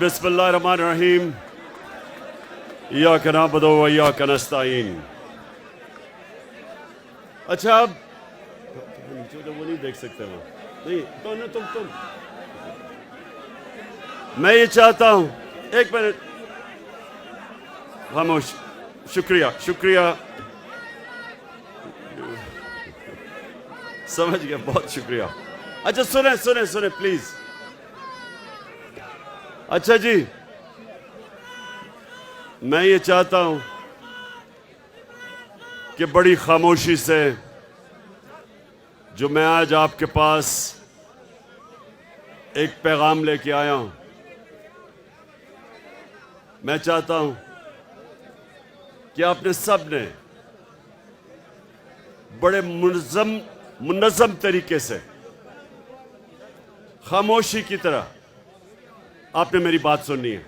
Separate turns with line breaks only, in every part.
बिस्मिल्लाहिर्रहमानिर्रहीम। इय्याका नअबुदु व इय्याका नस्तईन। अच्छा, अब नीचे तो वो नहीं देख सकते वो नहीं तुम मैं ये चाहता हूं, एक मिनट खामोश। शुक्रिया शुक्रिया, समझ गया, बहुत शुक्रिया। अच्छा सुने सुने सुने प्लीज। अच्छा जी, मैं ये चाहता हूं कि बड़ी खामोशी से जो मैं आज आपके पास एक पैगाम लेके आया हूं, मैं चाहता हूं कि आपने सब ने बड़े मुनज़्ज़म तरीके से खामोशी की तरह आपने मेरी बात सुननी है।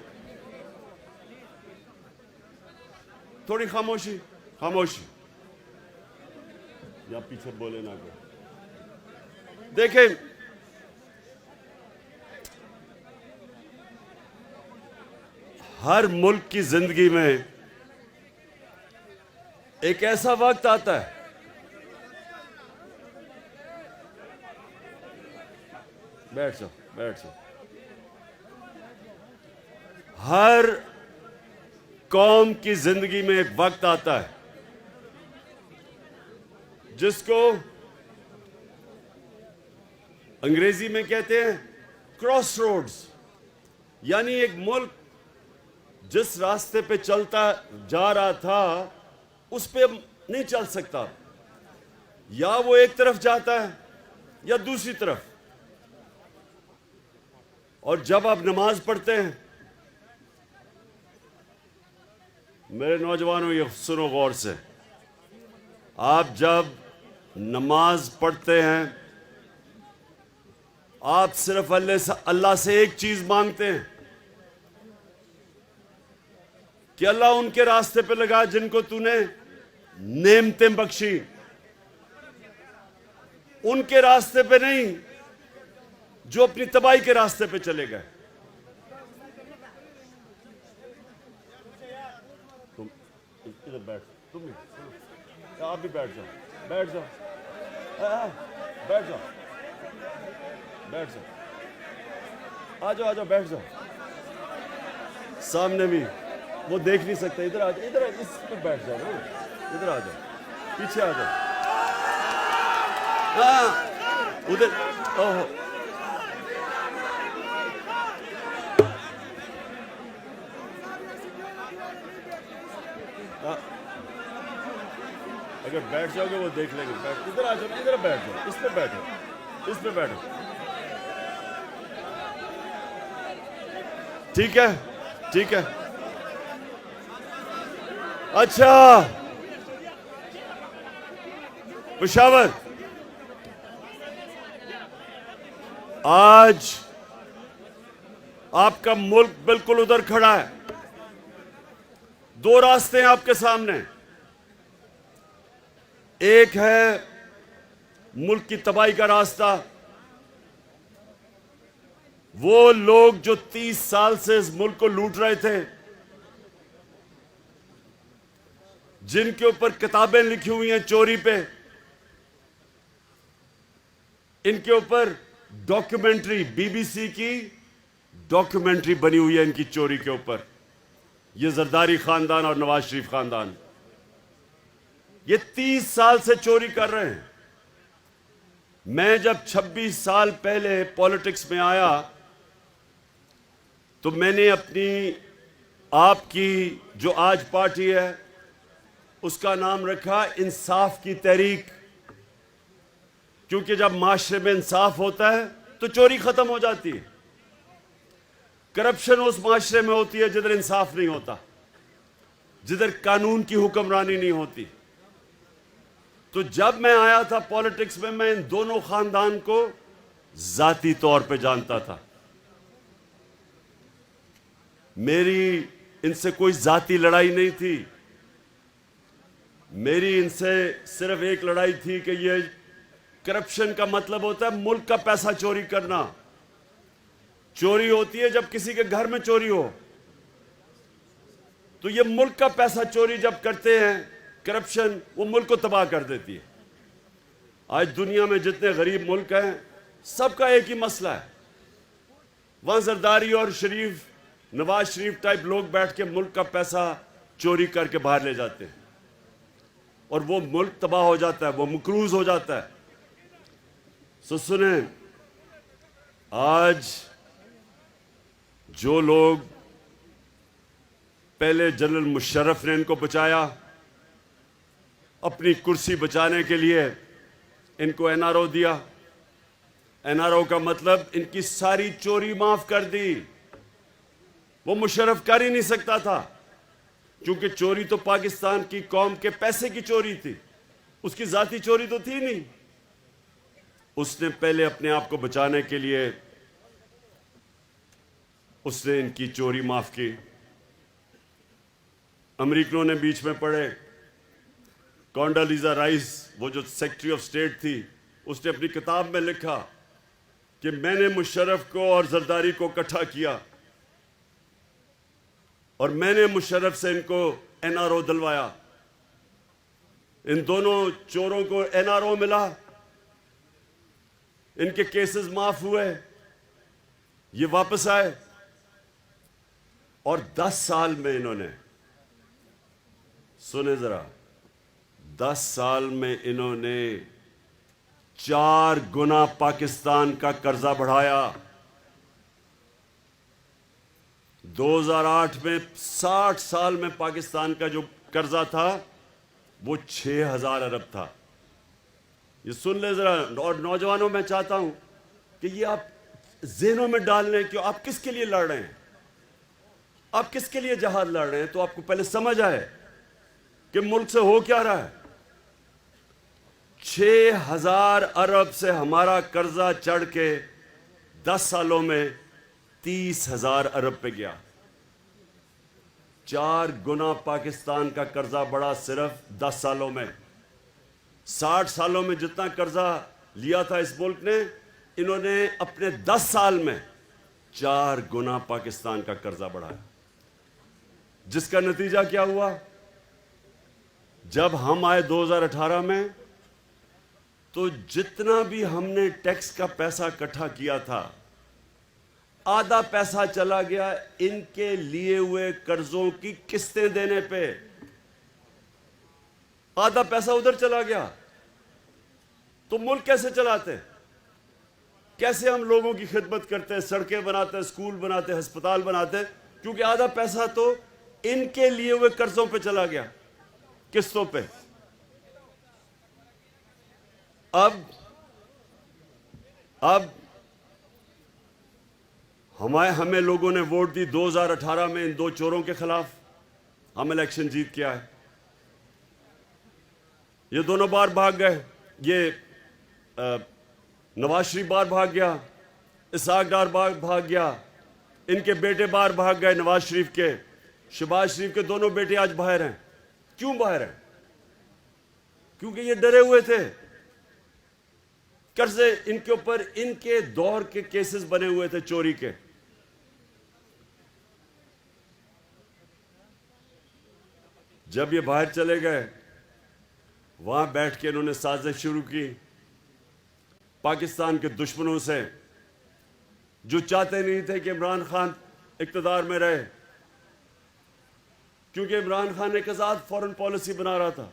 थोड़ी खामोशी खामोशी, या पीछे बोले ना को। देखें, हर मुल्क की जिंदगी में एक ऐसा वक्त आता है बैठ जाओ बैठ जाओ। हर कौम की जिंदगी में एक वक्त आता है जिसको अंग्रेजी में कहते हैं क्रॉस रोड्स, यानी एक मुल्क जिस रास्ते पे चलता जा रहा था उस पे नहीं चल सकता, या वो एक तरफ जाता है या दूसरी तरफ। और जब आप नमाज पढ़ते हैं, मेरे नौजवानों ये सुनो गौर से, आप जब नमाज पढ़ते हैं आप सिर्फ अल्लाह से एक चीज मांगते हैं कि अल्लाह उनके रास्ते पे लगा जिनको तूने नेमतें बख्शी, उनके रास्ते पे नहीं जो अपनी तबाही के रास्ते पे चले गए। तुम इधर बैठ, तुम भी आप भी बैठ जाओ बैठ जाओ बैठ जाओ बैठ जाओ, आ जाओ बैठ जाओ। सामने भी वो देख नहीं सकते, इधर आ जाओ, इधर इस पे बैठ जाओ ना, इधर आ जाओ, पीछे आ जाओ। हाँ उधर, ओहो अगर बैठ जाओगे वो देख लेंगे। बैठ, इधर आ जाओ, इधर बैठ जाओ, इस पे बैठो, इस पे बैठो, ठीक है ठीक है। अच्छा पेशावर, आज आपका मुल्क बिल्कुल उधर खड़ा है। दो रास्ते हैं आपके सामने, एक है मुल्क की तबाही का रास्ता। वो लोग जो 30 साल से इस मुल्क को लूट रहे थे, जिनके ऊपर किताबें लिखी हुई हैं चोरी पे, इनके ऊपर डॉक्यूमेंट्री, बीबीसी की डॉक्यूमेंट्री बनी हुई है इनकी चोरी के ऊपर। ये जरदारी खानदान और नवाज शरीफ खानदान ये 30 साल से चोरी कर रहे हैं। मैं जब 26 साल पहले पॉलिटिक्स में आया तो मैंने अपनी आपकी जो आज पार्टी है उसका नाम रखा इंसाफ की तहरीक, क्योंकि जब माशरे में इंसाफ होता है तो चोरी खत्म हो जाती है। करप्शन उस माशरे में होती है जिधर इंसाफ नहीं होता, जिधर कानून की हुक्मरानी नहीं होती। तो जब मैं आया था पॉलिटिक्स में, मैं इन दोनों खानदान को जाती तौर पे जानता था। मेरी इनसे कोई जाती लड़ाई नहीं थी, मेरी इनसे सिर्फ एक लड़ाई थी कि ये करप्शन का मतलब होता है मुल्क का पैसा चोरी करना। चोरी होती है जब किसी के घर में चोरी हो। तो ये मुल्क का पैसा चोरी जब करते हैं, करप्शन, वो मुल्क को तबाह कर देती है। आज दुनिया में जितने गरीब मुल्क हैं, सबका एक ही मसला है। वहां जरदारी और शरीफ, नवाज शरीफ टाइप लोग बैठ के मुल्क का पैसा चोरी करके बाहर ले जाते हैं और वो मुल्क तबाह हो जाता है, वो मकरूज हो जाता है। सो सुने, आज जो लोग पहले जनरल मुशर्रफ ने इनको बचाया, अपनी कुर्सी बचाने के लिए इनको एनआरओ दिया। एनआरओ का मतलब इनकी सारी चोरी माफ कर दी। वो मुशर्रफ कर ही नहीं सकता था, क्योंकि चोरी तो पाकिस्तान की कौम के पैसे की चोरी थी, उसकी जाती चोरी तो थी नहीं। उसने पहले अपने आप को बचाने के लिए उसने इनकी चोरी माफ की। अमेरिकनों ने बीच में पड़े। कॉन्डोलीजा राइस, वो जो सेक्रेटरी ऑफ स्टेट थी, उसने अपनी किताब में लिखा कि मैंने मुशर्रफ को और जरदारी को इकट्ठा किया और मैंने मुशर्रफ से इनको एनआरओ दिलवाया। इन दोनों चोरों को एनआरओ मिला, इनके केसेस माफ हुए, ये वापस आए और 10 साल में इन्होंने, सुने जरा, 10 साल में इन्होंने 4 गुना पाकिस्तान का कर्जा बढ़ाया। 2008 में 60 साल में पाकिस्तान का जो कर्जा था वो 6000 अरब था। ये सुन ले जरा। और नौजवानों, मैं चाहता हूं कि ये आप ज़हनों में डाल लें कि आप किसके लिए लड़ रहे हैं, आप किसके लिए जहाद लड़ रहे हैं। तो आपको पहले समझ आए कि मुल्क से हो क्या रहा है। 6000 अरब से हमारा कर्जा चढ़ के 10 सालों में 30,000 अरब पे गया। 4 गुना पाकिस्तान का कर्जा बढ़ा सिर्फ 10 सालों में। 60 सालों में जितना कर्जा लिया था इस मुल्क ने, इन्होंने अपने 10 साल में 4 गुना पाकिस्तान का कर्जा बढ़ाया। जिसका नतीजा क्या हुआ? जब हम आए 2018 में, तो जितना भी हमने टैक्स का पैसा इकट्ठा किया था, आधा पैसा चला गया इनके लिए हुए कर्जों की किस्तें देने पे। आधा पैसा उधर चला गया। तो मुल्क कैसे चलाते, कैसे हम लोगों की खिदमत करते हैं, सड़कें बनाते, स्कूल बनाते, अस्पताल बनाते? क्योंकि आधा पैसा तो इनके लिए हुए कर्जों पे चला गया, किस्तों पे। अब हमें लोगों ने वोट दी 2018 में इन 2 चोरों के खिलाफ। हम इलेक्शन जीत के आए। ये दोनों बार भाग गए। ये नवाज शरीफ बार भाग गया, इसाक डार बार भाग गया, इनके बेटे बार भाग गए नवाज शरीफ के। शहबाज शरीफ के दोनों बेटे आज बाहर हैं। क्यों बाहर हैं? क्योंकि ये डरे हुए थे। कर्जे इनके ऊपर, इनके दौर के केसेस बने हुए थे चोरी के। जब ये बाहर चले गए, वहां बैठ के इन्होंने साजिश शुरू की पाकिस्तान के दुश्मनों से, जो चाहते नहीं थे कि इमरान खान इक्तदार में रहे। क्योंकि इमरान खान एक आजाद फॉरेन पॉलिसी बना रहा था।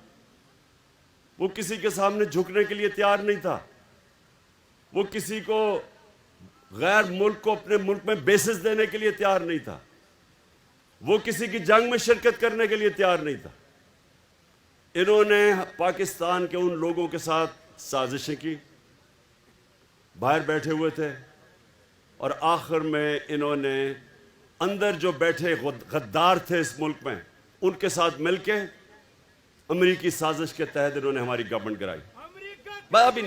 वो किसी के सामने झुकने के लिए तैयार नहीं था। वो किसी को, गैर मुल्क को अपने मुल्क में बेसिस देने के लिए तैयार नहीं था। वो किसी की जंग में शिरकत करने के लिए तैयार नहीं था। इन्होंने पाकिस्तान के उन लोगों के साथ साजिशें की, बाहर बैठे हुए थे, और आखिर में इन्होंने अंदर जो बैठे गद्दार थे इस मुल्क में, उनके साथ मिलके अमेरिकी साजिश के तहत इन्होंने हमारी गवर्नमेंट गिराई। अभी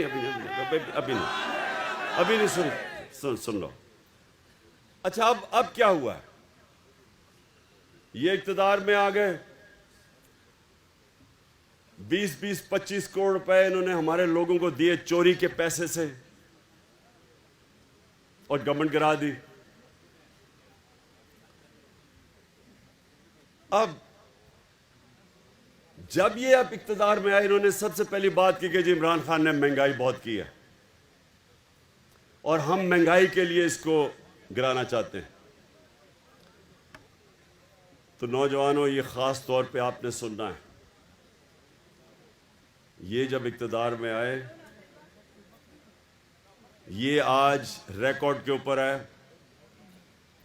नहीं सुन लो। अच्छा, अब क्या हुआ? ये इक्तदार में आ गए। 20-25 करोड़ रुपए इन्होंने हमारे लोगों को दिए चोरी के पैसे से, और गवर्नमेंट गिरा दी। अब जब ये अब इक्तदार में आए, इन्होंने सबसे पहली बात की कि जी इमरान खान ने महंगाई बहुत की है और हम महंगाई के लिए इसको गिराना चाहते हैं। तो नौजवानों, ये खास तौर पे आपने सुनना है, ये जब इक्तदार में आए, ये आज रिकॉर्ड के ऊपर है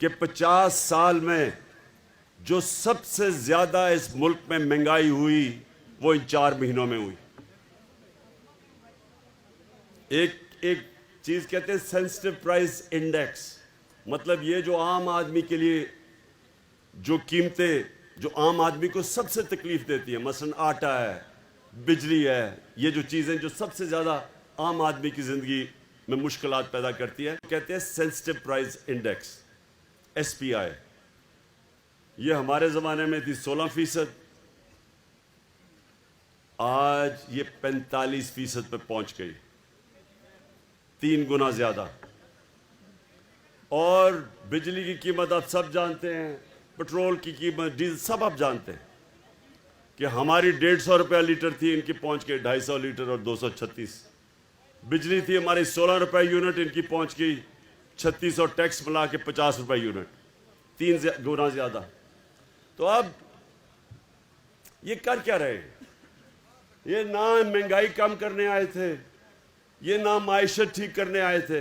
कि 50 साल में जो सबसे ज्यादा इस मुल्क में महंगाई हुई वो इन 4 महीनों में हुई। एक चीज कहते हैं सेंसिटिव प्राइस इंडेक्स, मतलब ये जो आम आदमी के लिए जो कीमतें, जो आम आदमी को सबसे तकलीफ देती है, मसलन आटा है, बिजली है, ये जो चीजें जो सबसे ज्यादा आम आदमी की जिंदगी में मुश्किलात पैदा करती है, कहते हैं सेंसिटिव प्राइस इंडेक्स, SPI। ये हमारे ज़माने में थी 16%, आज ये 45% पे पहुंच गई, 3 गुना ज़्यादा। और बिजली की कीमत आप सब जानते हैं, पेट्रोल की कीमत, डीजल सब आप जानते हैं कि हमारी 150 रुपया लीटर थी, इनकी पहुंच गई 250 लीटर और 236। बिजली थी हमारी 16 रुपये यूनिट, इनकी पहुंच गई 36 और टैक्स मिला के 50 रुपये यूनिट, 3 गुना ज़्यादा। तो अब ये कर क्या रहे हैं? ये ना महंगाई कम करने आए थे, ये ना माइशत ठीक करने आए थे,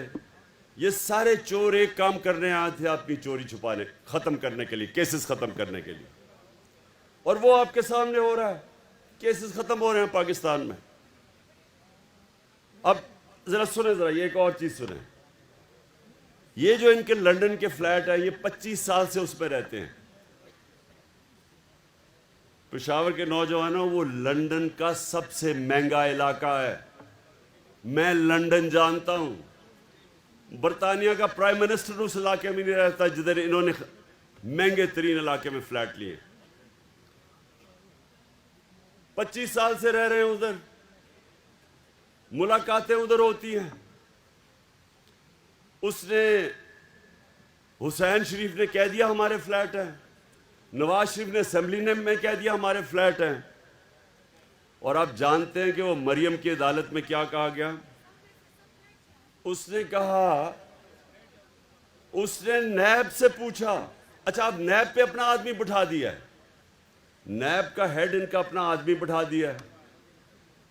ये सारे चोर एक काम करने आए थे, अपनी चोरी छुपाने, खत्म करने के लिए, केसेस खत्म करने के लिए। और वो आपके सामने हो रहा है, केसेस खत्म हो रहे हैं पाकिस्तान में। अब जरा सुने, जरा ये एक और चीज सुने, ये जो इनके लंदन के फ्लैट है, ये 25 साल से उसमें रहते हैं। पेशावर के नौजवानों, वो लंदन का सबसे महंगा इलाका है। मैं लंदन जानता हूं। बरतानिया का प्राइम मिनिस्टर उस इलाके में नहीं रहता जिधर इन्होंने महंगे तरीन इलाके में फ्लैट लिए। 25 साल से रह रहे हैं उधर, मुलाकातें उधर होती हैं। उसने, हुसैन शरीफ ने कह दिया हमारे फ्लैट हैं, नवाज शरीफ ने असेंबली में कह दिया हमारे फ्लैट हैं। और आप जानते हैं कि वो मरियम की अदालत में क्या कहा गया? उसने कहा, उसने नैब से पूछा, अच्छा अब नैब पे अपना आदमी बिठा दिया है, नैब का हेड इनका अपना आदमी बिठा दिया है,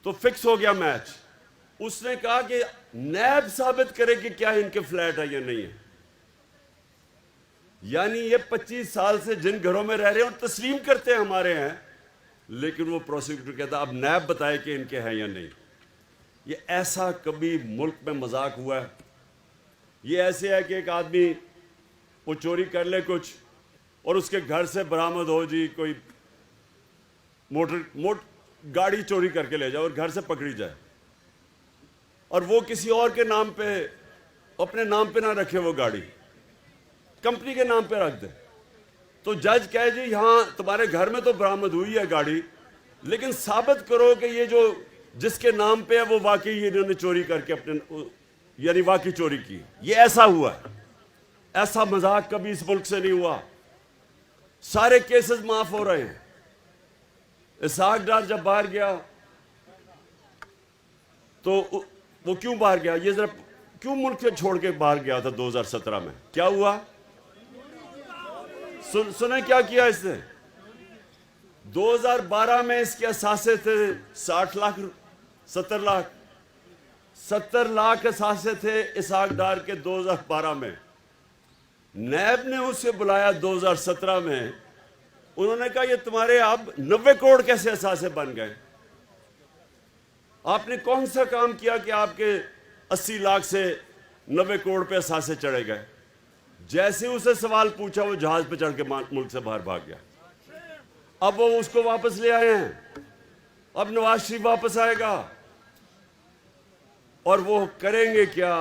तो फिक्स हो गया मैच। उसने कहा कि नैब साबित करे कि क्या इनके फ्लैट है या नहीं है। यानी ये 25 साल से जिन घरों में रह रहे हैं और तस्लीम करते हैं हमारे हैं, लेकिन वो प्रोसिक्यूटर कहता अब नैब बताए कि इनके हैं या नहीं। ये ऐसा कभी मुल्क में मजाक हुआ है? ये ऐसे है कि एक आदमी वो चोरी कर ले कुछ और उसके घर से बरामद हो जी कोई मोटर गाड़ी चोरी करके ले जाए और घर से पकड़ी जाए, और वो किसी और के नाम पे, अपने नाम पे ना रखे, वो गाड़ी कंपनी के नाम पे रख दे। तो जज कहे जी यहां तुम्हारे घर में तो बरामद हुई है गाड़ी, लेकिन साबित करो कि ये जो जिसके नाम पे है वो वाकई इन्होंने चोरी करके अपने, यानी वाकई चोरी की। ये ऐसा हुआ है। ऐसा मजाक कभी इस मुल्क से नहीं हुआ। सारे केसेस माफ हो रहे हैं। इसहाक डार जब बाहर गया तो वो क्यों बाहर गया? ये जरा क्यों मुल्क से छोड़ के बाहर गया था 2017 में? क्या हुआ? सुने क्या किया इसने? 2012 में इसके असासे थे 60 लाख, 70 लाख, 70 लाख असासे थे इसहाक डार के 2012 में। नैब ने उसे बुलाया 2017 में, उन्होंने कहा ये तुम्हारे अब 90 करोड़ कैसे असासे बन गए? आपने कौन सा काम किया कि आपके 80 लाख से 90 करोड़ पे असासे चढ़े गए? जैसे उसे सवाल पूछा वो जहाज पे चढ़ के मुल्क से बाहर भाग गया। अब वो उसको वापस ले आए हैं। अब नवाज शरीफ वापस आएगा और वो करेंगे क्या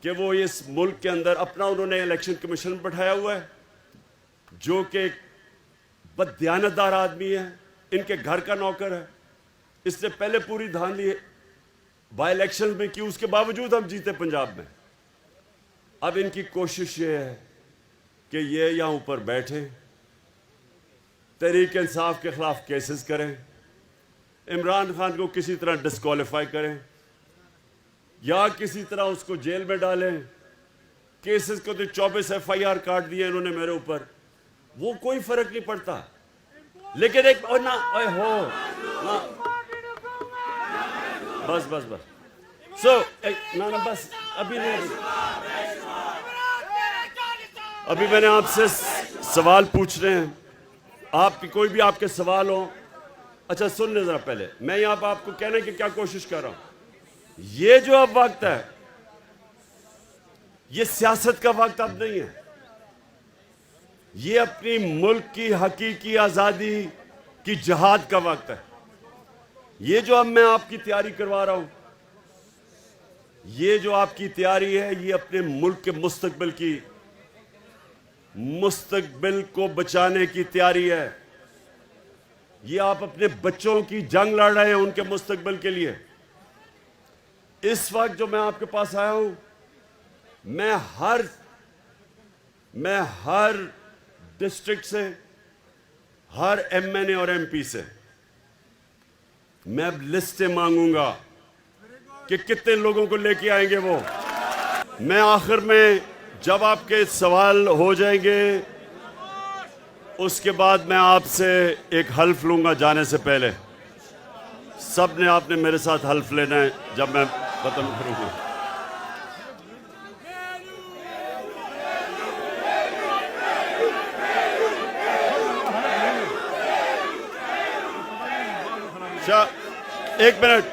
कि वो इस मुल्क के अंदर अपना, उन्होंने इलेक्शन कमीशन बैठाया हुआ है जो कि बददियानतदार आदमी है, इनके घर का नौकर है। इसने पहले पूरी धांधली बाई इलेक्शन में की, उसके बावजूद हम जीते पंजाब में। अब इनकी कोशिश ये है कि ये यहां ऊपर बैठे तहरीक इंसाफ के खिलाफ केसेस करें, इमरान खान को किसी तरह डिस्क्वालीफाई करें या किसी तरह उसको जेल में डालें। केसेस को तो 24 FIR काट दिए इन्होंने मेरे ऊपर, वो कोई फर्क नहीं पड़ता। लेकिन एक और ना हो ना, बस बस बस सो ना ना बस अभी नहीं, अभी मैंने आपसे सवाल पूछ रहे हैं, आप कोई भी आपके सवाल हो। अच्छा सुन ले जरा, पहले मैं यहाँ पर आपको कहने की क्या कोशिश कर रहा हूं, ये जो अब वक्त है ये सियासत का वक्त अब नहीं है, ये अपनी मुल्क की हकीकी आजादी की जिहाद का वक्त है। ये जो अब मैं आपकी तैयारी करवा रहा हूं, ये जो आपकी तैयारी है, ये अपने मुल्क के मुस्तकबिल को बचाने की तैयारी है। ये आप अपने बच्चों की जंग लड़ रहे हैं उनके मुस्तकबिल के लिए। इस वक्त जो मैं आपके पास आया हूं, मैं हर डिस्ट्रिक्ट से, हर MNA और MP से मैं अब लिस्टें मांगूंगा कि कितने लोगों को लेके आएंगे वो। मैं आखिर में जब आपके सवाल हो जाएंगे उसके बाद मैं आपसे एक हल्फ लूंगा जाने से पहले। सब ने आपने मेरे साथ हल्फ लेना है जब मैं खत्म करूंगा। एक मिनट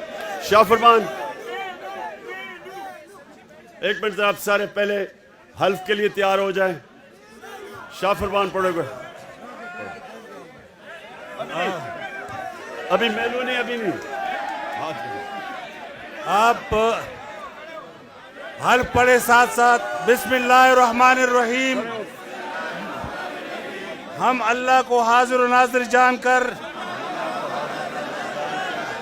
शाह फरमान, एक मिनट, आप सारे पहले हल्फ के लिए तैयार हो जाएं। शाह फरमान पढ़ोगे? अभी मेलू नहीं, अभी नहीं।
आप हल्फ पढ़े साथ साथ बिस्मिल्लाहिर्रहमानिर्रहीम। हम अल्लाह को हाजिर नाजिर जानकर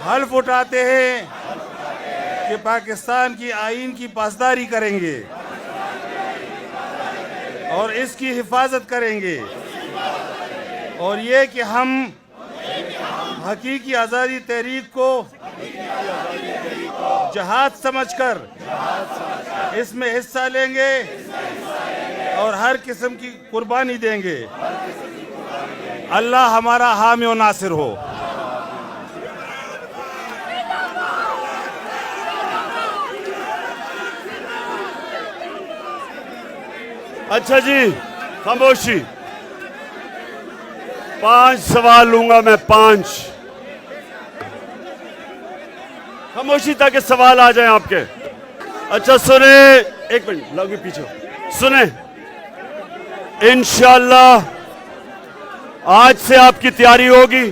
हल्फ उठाते हैं कि पाकिस्तान की आईन की पासदारी करेंगे और इसकी हिफाजत करेंगे, और ये कि हम हकीकी आज़ादी तहरीक को जहाद समझकर इसमें हिस्सा लेंगे और हर किस्म की कुर्बानी देंगे। अल्लाह हमारा हामी और नासिर हो।
अच्छा जी, खामोशी। 5 सवाल लूंगा मैं, 5। खामोशी ताकि सवाल आ जाए आपके। अच्छा सुने, एक मिनट लोगे पीछे सुने। इंशाअल्लाह आज से आपकी तैयारी होगी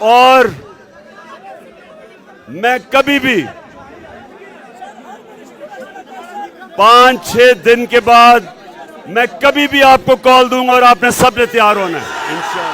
और मैं कभी भी 5-6 दिन के बाद मैं कभी भी आपको कॉल दूंगा और आपने सबने तैयार होना है इंशाअल्लाह।